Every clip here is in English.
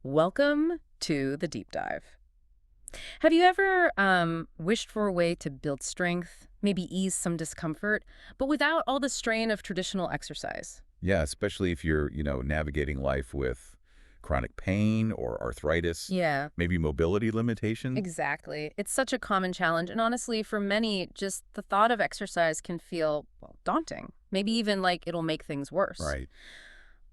Welcome to the deep dive. Have you ever wished for a way to build strength, maybe ease some discomfort, but without all the strain of traditional exercise? Yeah, especially if you're, navigating life with chronic pain or arthritis, Yeah, maybe mobility limitation. exactly. It's such a common challenge, and honestly, for many, just the thought of exercise can feel, well, daunting. Maybe even like it'll make things worse. Right.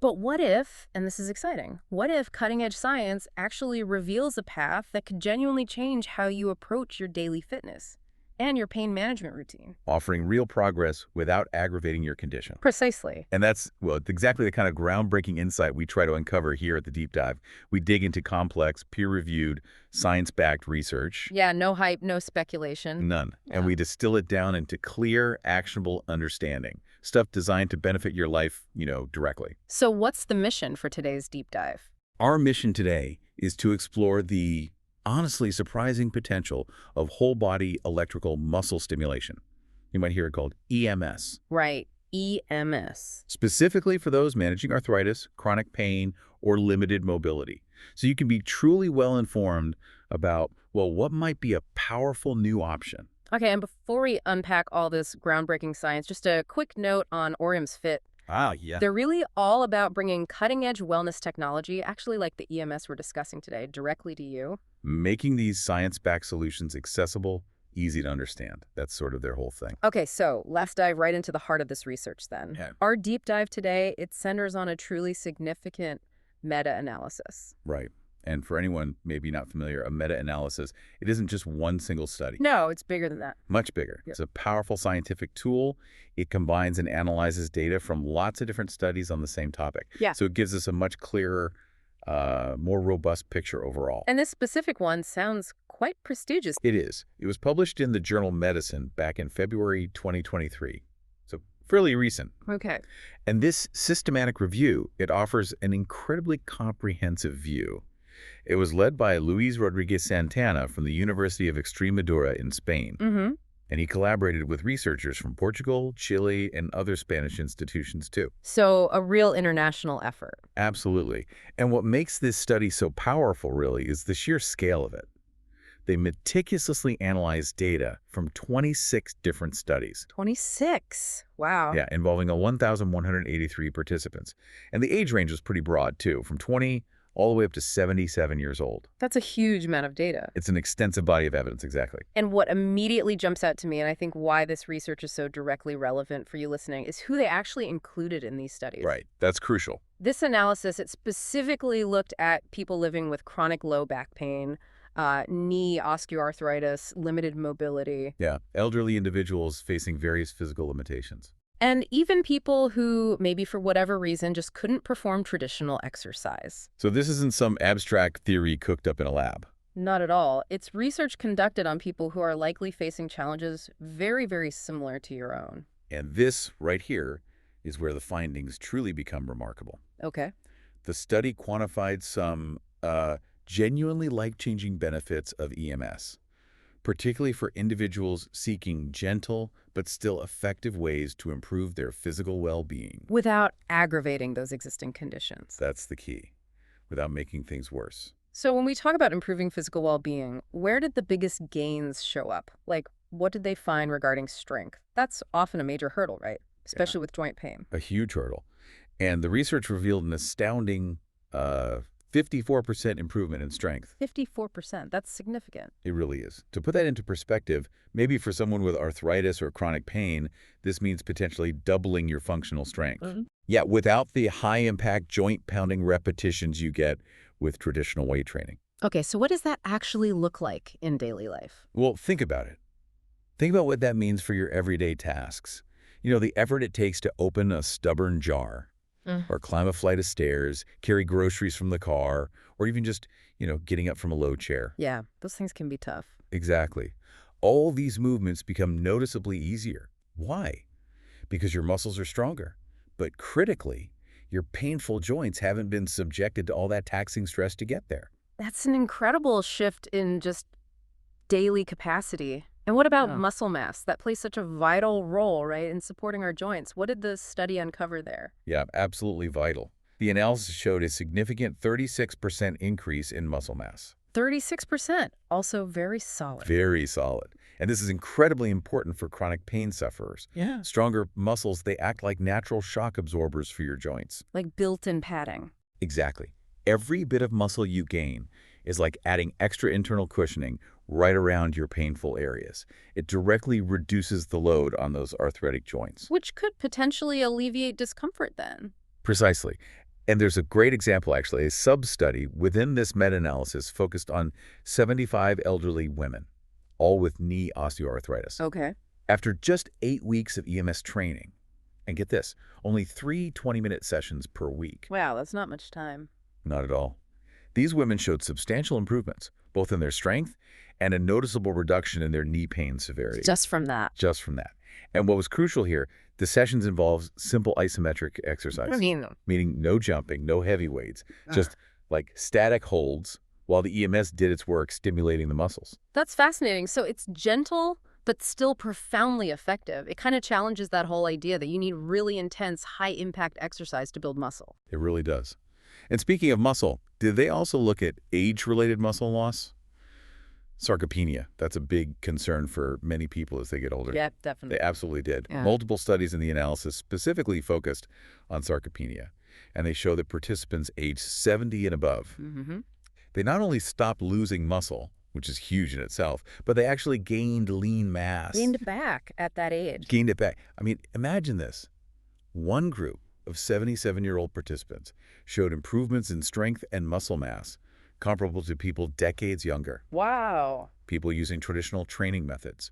But what if, and this is exciting, what if cutting-edge science actually reveals a path that could genuinely change how you approach your daily fitness and your pain management routine? Offering real progress without aggravating your condition. Precisely. And that's, well, it's exactly the kind of groundbreaking insight we try to uncover here at the Deep Dive. We dig into complex, peer-reviewed, science-backed research. Yeah, no hype, no speculation. None. Yeah. And we distill it down into clear, actionable understanding. Stuff designed to benefit your life, directly. So what's the mission for today's deep dive? Our mission today is to explore the honestly surprising potential of whole-body electrical muscle stimulation. You might hear it called EMS, Right, EMS. specifically for those managing arthritis, chronic pain, or limited mobility. So you can be truly well-informed about, well, what might be a powerful new option. Okay, and before we unpack all this groundbreaking science, just a quick note on Orium's Fit. Yeah. They're really all about bringing cutting-edge wellness technology, actually like the EMS we're discussing today, directly to you. Making these science-backed solutions accessible, easy to understand. That's sort of their whole thing. Okay, so let's dive right into the heart of this research then. Yeah. Our deep dive today, it centers on a truly significant meta-analysis. Right. And for anyone maybe not familiar, a meta-analysis, it isn't just one single study. No, it's bigger than that. Much bigger. Yep. It's a powerful scientific tool. It combines and analyzes data from lots of different studies on the same topic. Yeah. So it gives us a much clearer, more robust picture overall. And this specific one sounds quite prestigious. It is. It was published in the journal Medicine back in February 2023. So fairly recent. Okay. And this systematic review, it offers an incredibly comprehensive view. It was led by Luis Rodriguez Santana from the University of Extremadura in Spain. Mm-hmm. And he collaborated with researchers from Portugal, Chile, and other Spanish institutions too. So a real international effort. Absolutely. And what makes this study so powerful, really, is the sheer scale of it. They meticulously analyzed data from 26 different studies. 26. Wow. Yeah, involving 1,183 participants. And the age range was pretty broad, too, from 20 all the way up to 77 years old. That's a huge amount of data. It's an extensive body of evidence, exactly. And what immediately jumps out to me, and I think why this research is so directly relevant for you listening, is who they actually included in these studies. Right. That's crucial. This analysis, it specifically looked at people living with chronic low back pain, knee osteoarthritis, limited mobility. Yeah. Elderly individuals facing various physical limitations. And even people who, maybe for whatever reason, just couldn't perform traditional exercise. So this isn't some abstract theory cooked up in a lab. Not at all. It's research conducted on people who are likely facing challenges very, very similar to your own. And this right here is where the findings truly become remarkable. Okay. The study quantified some genuinely life-changing benefits of EMS, particularly for individuals seeking gentle but still effective ways to improve their physical well-being. Without aggravating those existing conditions. That's the key, without making things worse. So when we talk about improving physical well-being, where did the biggest gains show up? Like, what did they find regarding strength? That's often a major hurdle, right? Especially with joint pain. A huge hurdle. And the research revealed an astounding 54% improvement in strength. 54%. That's significant. It really is. To put that into perspective, maybe for someone with arthritis or chronic pain, this means potentially doubling your functional strength. Yeah, without the high-impact joint-pounding repetitions you get with traditional weight training. Okay, so what does that actually look like in daily life? Well, think about it. Think about what that means for your everyday tasks. The effort it takes to open a stubborn jar, or climb a flight of stairs, carry groceries from the car, or even just, getting up from a low chair. Yeah, those things can be tough. Exactly. All these movements become noticeably easier. Why? Because your muscles are stronger. But critically, your painful joints haven't been subjected to all that taxing stress to get there. That's an incredible shift in just daily capacity. And what about muscle mass? That plays such a vital role, right, in supporting our joints. What did the study uncover there? Yeah, absolutely vital. The analysis showed a significant 36% increase in muscle mass. 36%, also very solid. Very solid. And this is incredibly important for chronic pain sufferers. Yeah. Stronger muscles, they act like natural shock absorbers for your joints. Like built-in padding. Exactly. Every bit of muscle you gain is like adding extra internal cushioning right around your painful areas. It directly reduces the load on those arthritic joints. Which could potentially alleviate discomfort then. Precisely. And there's a great example, actually. A sub-study within this meta-analysis focused on 75 elderly women, all with knee osteoarthritis. Okay. After just 8 weeks of EMS training, and get this, only 3 20-minute sessions per week. Wow, that's not much time. Not at all. These women showed substantial improvements, both in their strength and a noticeable reduction in their knee pain severity. Just from that. Just from that. And what was crucial here, the sessions involved simple isometric exercise. Meaning no jumping, no heavy weights, just like static holds while the EMS did its work stimulating the muscles. That's fascinating. So it's gentle, but still profoundly effective. It kind of challenges that whole idea that you need really intense, high-impact exercise to build muscle. It really does. And speaking of muscle, did they also look at age-related muscle loss? Sarcopenia, that's a big concern for many people as they get older. Yeah, definitely. They absolutely did. Yeah. Multiple studies in the analysis specifically focused on sarcopenia, and they show that participants aged 70 and above, they not only stopped losing muscle, which is huge in itself, but they actually gained lean mass. Gained back at that age. Gained it back. I mean, imagine this. One group of 77-year-old participants showed improvements in strength and muscle mass comparable to people decades younger. Wow. People using traditional training methods.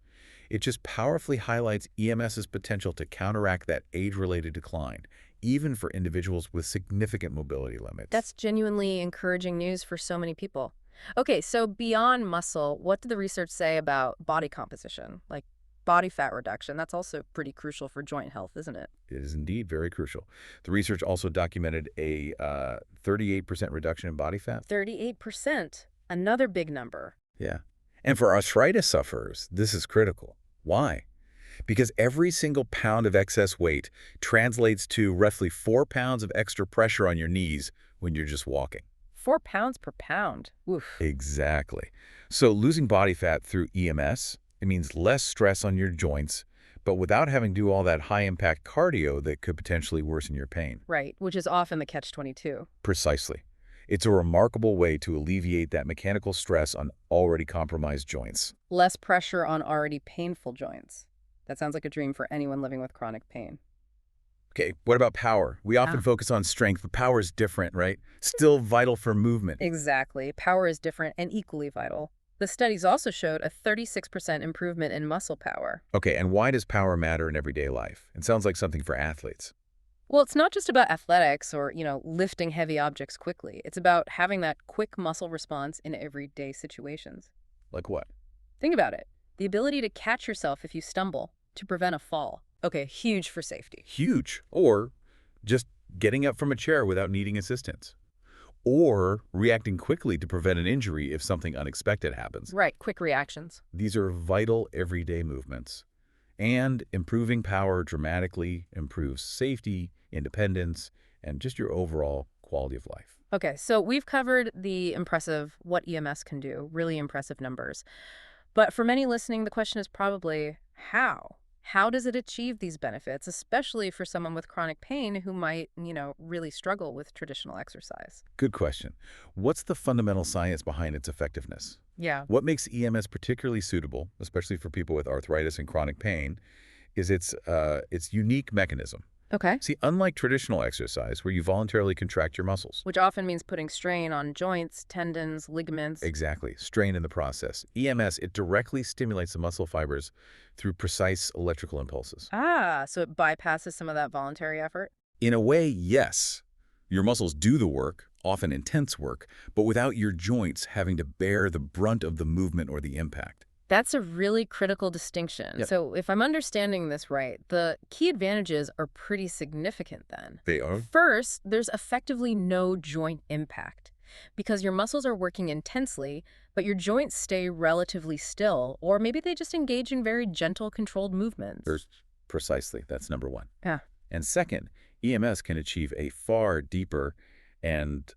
It just powerfully highlights EMS's potential to counteract that age-related decline, even for individuals with significant mobility limits. That's genuinely encouraging news for so many people. Okay, so beyond muscle, what did the research say about body composition, like body fat reduction? That's also pretty crucial for joint health, isn't it? It is indeed very crucial. The research also documented a 38% reduction in body fat. 38%, another big number. Yeah. And for arthritis sufferers, this is critical. Why? Because every single pound of excess weight translates to roughly 4 pounds of extra pressure on your knees when you're just walking. 4 pounds per pound. Oof. Exactly. So losing body fat through EMS, it means less stress on your joints, but without having to do all that high-impact cardio that could potentially worsen your pain. Right, which is often the catch-22. Precisely. It's a remarkable way to alleviate that mechanical stress on already compromised joints. Less pressure on already painful joints. That sounds like a dream for anyone living with chronic pain. Okay, what about power? We often focus on strength, but power is different, right? Still vital for movement. Exactly. Power is different and equally vital. The studies also showed a 36% improvement in muscle power. Okay, and why does power matter in everyday life? It sounds like something for athletes. Well, it's not just about athletics or, lifting heavy objects quickly. It's about having that quick muscle response in everyday situations. Like what? Think about it. The ability to catch yourself if you stumble, to prevent a fall. Okay, huge for safety. Huge. Or just getting up from a chair without needing assistance. Or reacting quickly to prevent an injury if something unexpected happens. Right, quick reactions. These are vital everyday movements. And improving power dramatically improves safety, independence, and just your overall quality of life. Okay, so we've covered what EMS can do, really impressive numbers. But for many listening, the question is probably how? How does it achieve these benefits, especially for someone with chronic pain who might, really struggle with traditional exercise? Good question. What's the fundamental science behind its effectiveness? Yeah. What makes EMS particularly suitable, especially for people with arthritis and chronic pain, is its unique mechanism. Okay. See, unlike traditional exercise where you voluntarily contract your muscles. Which often means putting strain on joints, tendons, ligaments. Exactly. Strain in the process. EMS, it directly stimulates the muscle fibers through precise electrical impulses. So it bypasses some of that voluntary effort? In a way, yes. Your muscles do the work, often intense work, but without your joints having to bear the brunt of the movement or the impact. That's a really critical distinction. Yep. So if I'm understanding this right, the key advantages are pretty significant then. They are? First, there's effectively no joint impact because your muscles are working intensely, but your joints stay relatively still, or maybe they just engage in very gentle, controlled movements. Precisely. That's number one. Yeah. And second, EMS can achieve a far deeper and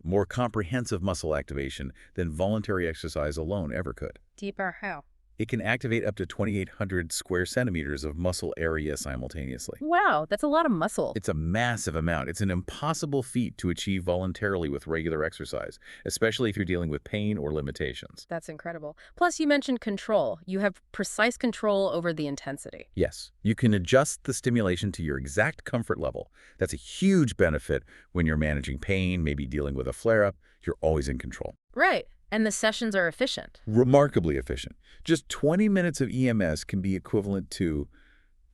more comprehensive muscle activation than voluntary exercise alone ever could. Deeper how? It can activate up to 2,800 square centimeters of muscle area simultaneously. Wow, that's a lot of muscle. It's a massive amount. It's an impossible feat to achieve voluntarily with regular exercise, especially if you're dealing with pain or limitations. That's incredible. Plus, you mentioned control. You have precise control over the intensity. Yes, you can adjust the stimulation to your exact comfort level. That's a huge benefit when you're managing pain, maybe dealing with a flare-up. You're always in control. Right. And the sessions are efficient. Remarkably efficient. Just 20 minutes of EMS can be equivalent to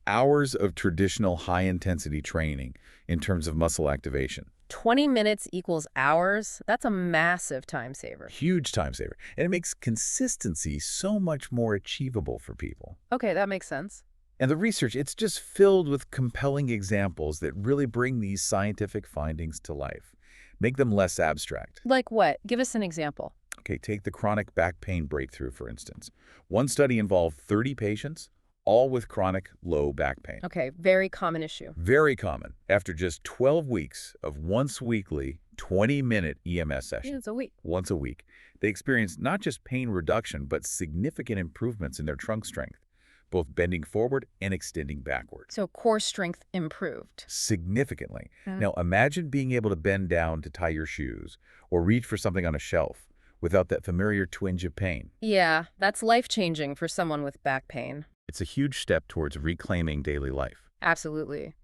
hours of traditional high-intensity training in terms of muscle activation. 20 minutes equals hours. That's a massive time saver. Huge time saver. And it makes consistency so much more achievable for people. Okay, that makes sense. And the research, it's just filled with compelling examples that really bring these scientific findings to life. Make them less abstract. Like what? Give us an example. Okay, take the chronic back pain breakthrough, for instance. One study involved 30 patients, all with chronic low back pain. Okay, very common issue. Very common. After just 12 weeks of once-weekly, 20-minute EMS sessions, It's a week. once a week, they experienced not just pain reduction, but significant improvements in their trunk strength, both bending forward and extending backward. So core strength improved. Significantly. Mm. Now, imagine being able to bend down to tie your shoes or reach for something on a shelf without that familiar twinge of pain. Yeah, that's life-changing for someone with back pain. It's a huge step towards reclaiming daily life. Absolutely.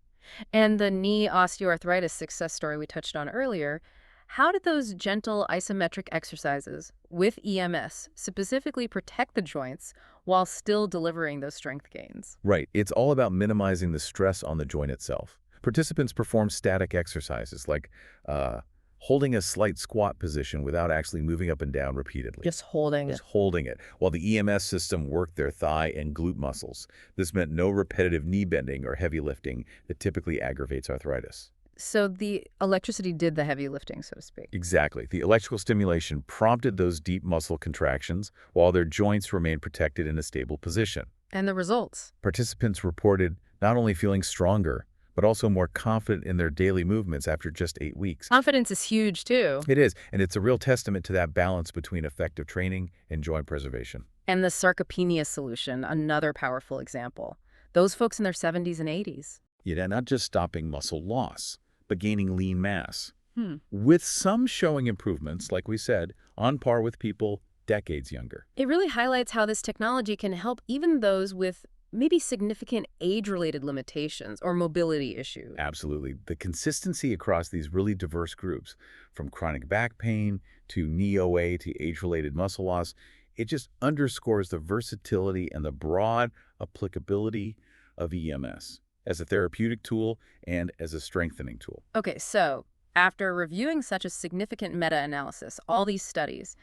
And the knee osteoarthritis success story we touched on earlier, how did those gentle isometric exercises with EMS specifically protect the joints while still delivering those strength gains? Right. It's all about minimizing the stress on the joint itself. Participants perform static exercises like holding a slight squat position without actually moving up and down repeatedly. Just holding it. Just holding it, while the EMS system worked their thigh and glute muscles. This meant no repetitive knee bending or heavy lifting that typically aggravates arthritis. So the electricity did the heavy lifting, so to speak. Exactly. The electrical stimulation prompted those deep muscle contractions while their joints remained protected in a stable position. And the results? Participants reported not only feeling stronger, but also more confident in their daily movements after just 8 weeks. Confidence is huge, too. It is, and it's a real testament to that balance between effective training and joint preservation. And the sarcopenia solution, another powerful example. Those folks in their 70s and 80s. Yeah, not just stopping muscle loss, but gaining lean mass. Hmm. With some showing improvements, like we said, on par with people decades younger. It really highlights how this technology can help even those with maybe significant age-related limitations or mobility issues. Absolutely. The consistency across these really diverse groups, from chronic back pain to knee OA to age-related muscle loss, it just underscores the versatility and the broad applicability of EMS as a therapeutic tool and as a strengthening tool. Okay, so after reviewing such a significant meta-analysis, all these studies,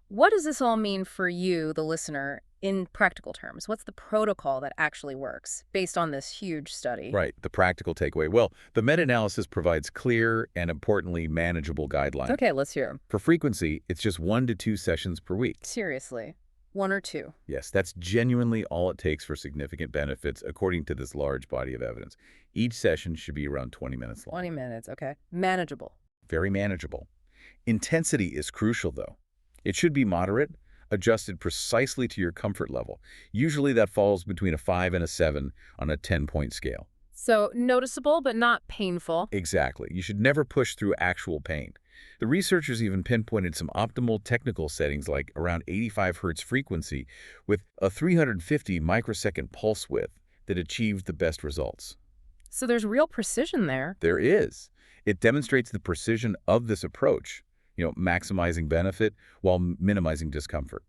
what does this all mean for you, the listener, in practical terms? What's the protocol that actually works based on this huge study? Right, the practical takeaway. Well, the meta-analysis provides clear and, importantly, manageable guidelines. Okay, let's hear them. For frequency, it's just 1 to 2 sessions per week. Seriously, 1 or 2? Yes, that's genuinely all it takes for significant benefits, according to this large body of evidence. Each session should be around 20 minutes long. 20 minutes, okay. Manageable. Very manageable. Intensity is crucial, though. It should be moderate, adjusted precisely to your comfort level. Usually that falls between a 5 and a 7 on a 10-point scale. So noticeable but not painful. Exactly. You should never push through actual pain. The researchers even pinpointed some optimal technical settings like around 85 Hz frequency with a 350 microsecond pulse width that achieved the best results. So there's real precision there. There is. It demonstrates the precision of this approach, maximizing benefit while minimizing discomfort.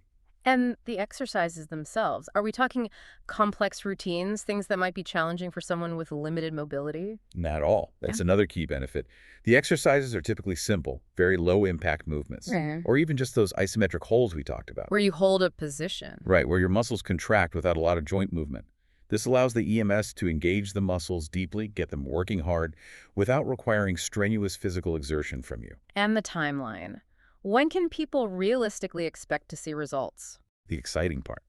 And the exercises themselves, are we talking complex routines, things that might be challenging for someone with limited mobility? Not all. That's another key benefit. The exercises are typically simple, very low-impact movements, or even just those isometric holds we talked about. Where you hold a position. Right, where your muscles contract without a lot of joint movement. This allows the EMS to engage the muscles deeply, get them working hard, without requiring strenuous physical exertion from you. And the timeline. When can people realistically expect to see results? The exciting part.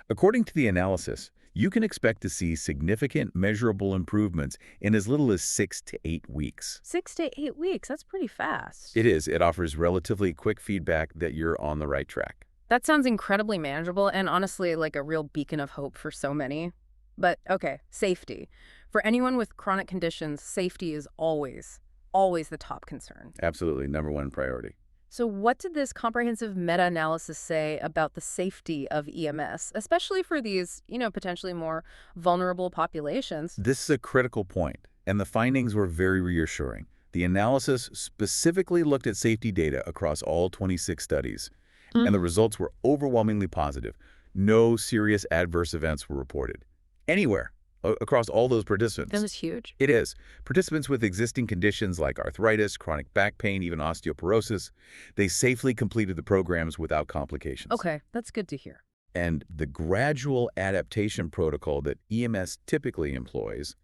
According to the analysis, you can expect to see significant measurable improvements in as little as 6 to 8 weeks. 6 to 8 weeks, that's pretty fast. It is. It offers relatively quick feedback that you're on the right track. That sounds incredibly manageable and honestly like a real beacon of hope for so many. But okay, safety. For anyone with chronic conditions, safety is always the top concern. Absolutely. Number one priority. So what did this comprehensive meta-analysis say about the safety of EMS, especially for these, potentially more vulnerable populations? This is a critical point, and the findings were very reassuring. The analysis specifically looked at safety data across all 26 studies, and the results were overwhelmingly positive. No serious adverse events were reported anywhere across all those participants. That was huge. It is. Participants with existing conditions like arthritis, chronic back pain, even osteoporosis, they safely completed the programs without complications. Okay, that's good to hear. And the gradual adaptation protocol that EMS typically employs,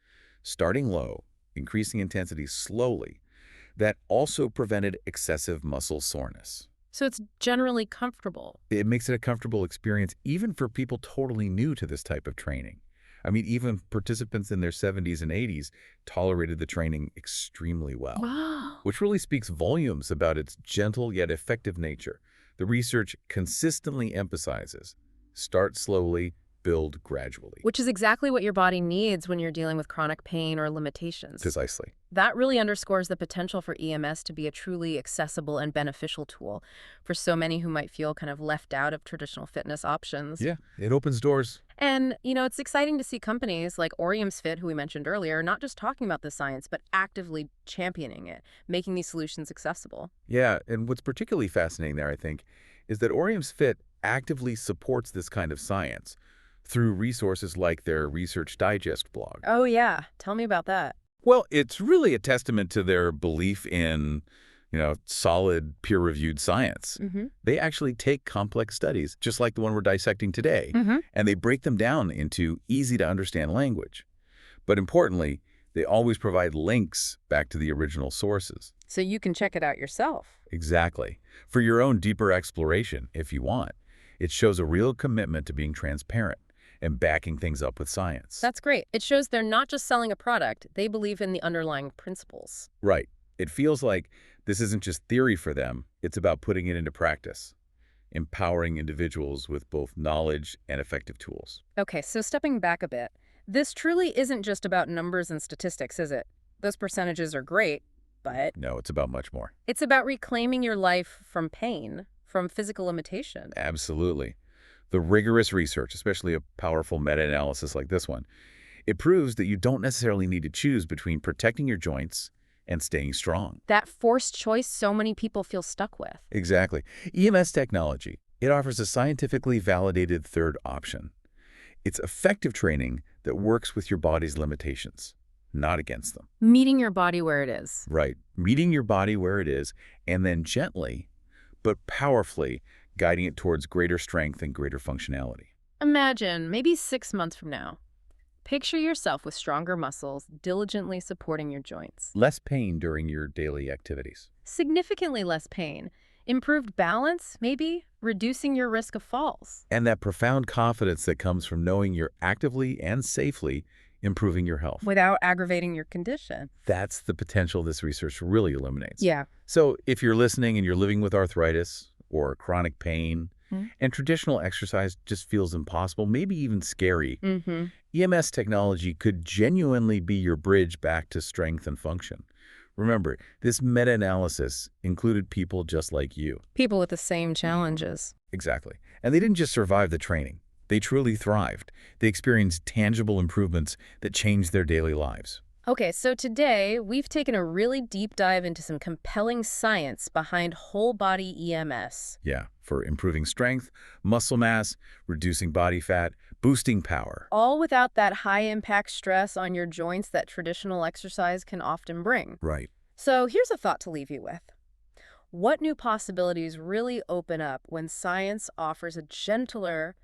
starting low, increasing intensity slowly, that also prevented excessive muscle soreness. So it's generally comfortable. It makes it a comfortable experience even for people totally new to this type of training. I mean, even participants in their 70s and 80s tolerated the training extremely well, Wow. which really speaks volumes about its gentle yet effective nature. The research consistently emphasizes, start slowly, build gradually. Which is exactly what your body needs when you're dealing with chronic pain or limitations. Precisely. That really underscores the potential for EMS to be a truly accessible and beneficial tool for so many who might feel kind of left out of traditional fitness options. Yeah, it opens doors. And, it's exciting to see companies like Fit, who we mentioned earlier, not just talking about the science, but actively championing it, making these solutions accessible. Yeah, and what's particularly fascinating there, I think, is that Fit actively supports this kind of science through resources like their Research Digest blog. Oh, yeah. Tell me about that. Well, it's really a testament to their belief in, solid peer-reviewed science. They actually take complex studies, just like the one we're dissecting today, and they break them down into easy-to-understand language. But importantly, they always provide links back to the original sources. So you can check it out yourself. Exactly. For your own deeper exploration, if you want. It shows a real commitment to being transparent and backing things up with science. That's great. It shows they're not just selling a product. They believe in the underlying principles. Right. It feels like this isn't just theory for them. It's about putting it into practice, empowering individuals with both knowledge and effective tools. Okay, so stepping back a bit, this truly isn't just about numbers and statistics, is it? Those percentages are great, but No, it's about much more. it's about reclaiming your life from pain, from physical limitation. Absolutely. The rigorous research, especially a powerful meta-analysis like this one, it proves that you don't necessarily need to choose between protecting your joints and staying strong. That forced choice so many people feel stuck with. Exactly. EMS technology, it offers a scientifically validated third option. It's effective training that works with your body's limitations, not against them. Meeting your body where it is. Right. Meeting your body where it is, and then gently, but powerfully, guiding it towards greater strength and greater functionality. Imagine, maybe 6 months from now, picture yourself with stronger muscles, diligently supporting your joints. Less pain during your daily activities. Significantly less pain. Improved balance, maybe? Reducing your risk of falls. And that profound confidence that comes from knowing you're actively and safely improving your health. Without aggravating your condition. That's the potential this research really illuminates. Yeah. So if you're listening and you're living with arthritis or chronic pain, and traditional exercise just feels impossible, maybe even scary, EMS technology could genuinely be your bridge back to strength and function. Remember, this meta-analysis included people just like you. People with the same challenges. Exactly. And they didn't just survive the training. They truly thrived. They experienced tangible improvements that changed their daily lives. Okay, so today we've taken a really deep dive into some compelling science behind whole-body EMS. Yeah, for improving strength, muscle mass, reducing body fat, boosting power. All without that high-impact stress on your joints that traditional exercise can often bring. Right. So here's a thought to leave you with. What new possibilities really open up when science offers a gentler,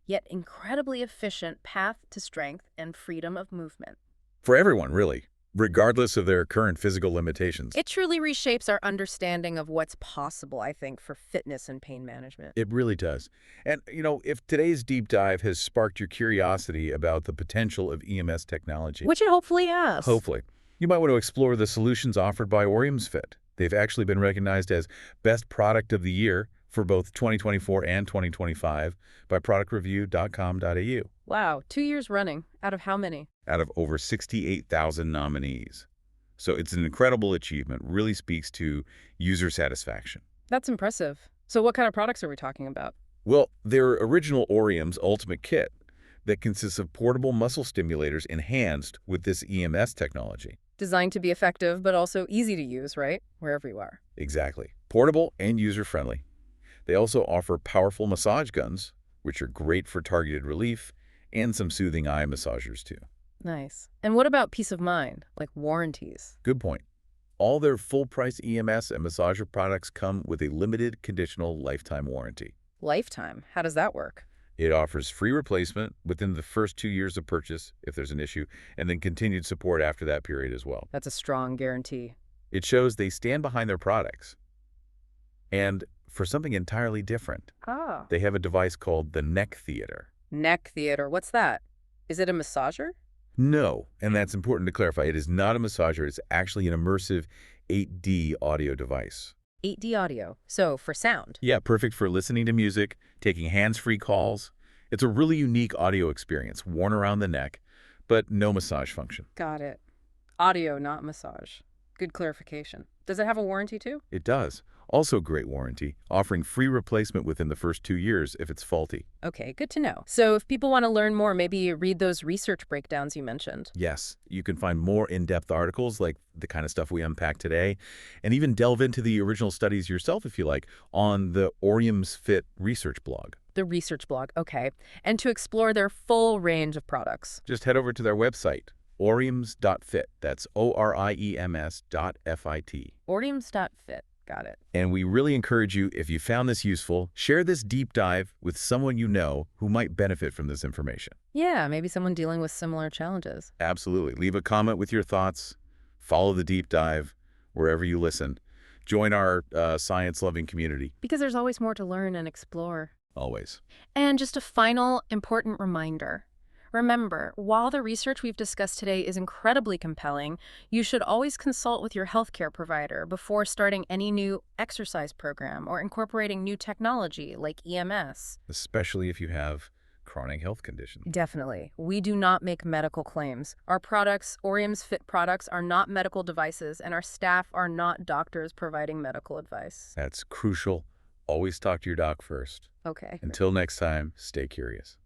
yet incredibly efficient path to strength and freedom of movement? For everyone, really. regardless of their current physical limitations. It truly reshapes our understanding of what's possible, I think, for fitness and pain management. It really does. And, if today's deep dive has sparked your curiosity about the potential of EMS technology, Which it hopefully has. hopefully, you might want to explore the solutions offered by Orium's Fit. They've actually been recognized as Best Product of the Year for both 2024 and 2025 by productreview.com.au. Wow, 2 years running. Out of how many? Out of over 68,000 nominees. So it's an incredible achievement, really speaks to user satisfaction. That's impressive. So what kind of products are we talking about? Well, their original Orium's Ultimate Kit that consists of portable muscle stimulators enhanced with this EMS technology. Designed to be effective, but also easy to use, right? Wherever you are. Exactly. Portable and user-friendly. They also offer powerful massage guns, which are great for targeted relief, and some soothing eye massagers too. Nice. And what about peace of mind, like warranties? Good point. All their full-price EMS and massager products come with a limited conditional lifetime warranty. Lifetime. How does that work? It offers free replacement within the first 2 years of purchase if there's an issue, and then continued support after that period as well. That's a strong guarantee. It shows they stand behind their products. And for something entirely different, Ah. they have a device called the Neck Theater. Neck theater. What's that? Is it a massager? No, and that's important to clarify. It is not a massager. It's actually an immersive 8D audio device. 8D audio. So for sound. Yeah, perfect for listening to music, taking hands-free calls. It's a really unique audio experience, worn around the neck, but no massage function. Got it. Audio, not massage. Good clarification. Does it have a warranty too? It does. Also great warranty, offering free replacement within the first 2 years if it's faulty. Okay, good to know. So if people want to learn more, maybe read those research breakdowns you mentioned. Yes, you can find more in-depth articles like the kind of stuff we unpack today, and even delve into the original studies yourself if you like on the Orium's Fit research blog. The research blog, okay. And to explore their full range of products. Just head over to their website, oriums.fit. That's ORIEMS.FIT. Oriums.fit. Got it. And we really encourage you, if you found this useful, share this deep dive with someone you know who might benefit from this information. Yeah, maybe someone dealing with similar challenges. Absolutely. Leave a comment with your thoughts. Follow the deep dive wherever you listen. Join our science-loving community. Because there's always more to learn and explore. Always. And just a final important reminder. Remember, while the research we've discussed today is incredibly compelling, you should always consult with your healthcare provider before starting any new exercise program or incorporating new technology like EMS. Especially if you have chronic health conditions. Definitely. We do not make medical claims. Our products, Orium's Fit products, are not medical devices, and our staff are not doctors providing medical advice. That's crucial. Always talk to your doc first. Okay. Until next time, stay curious.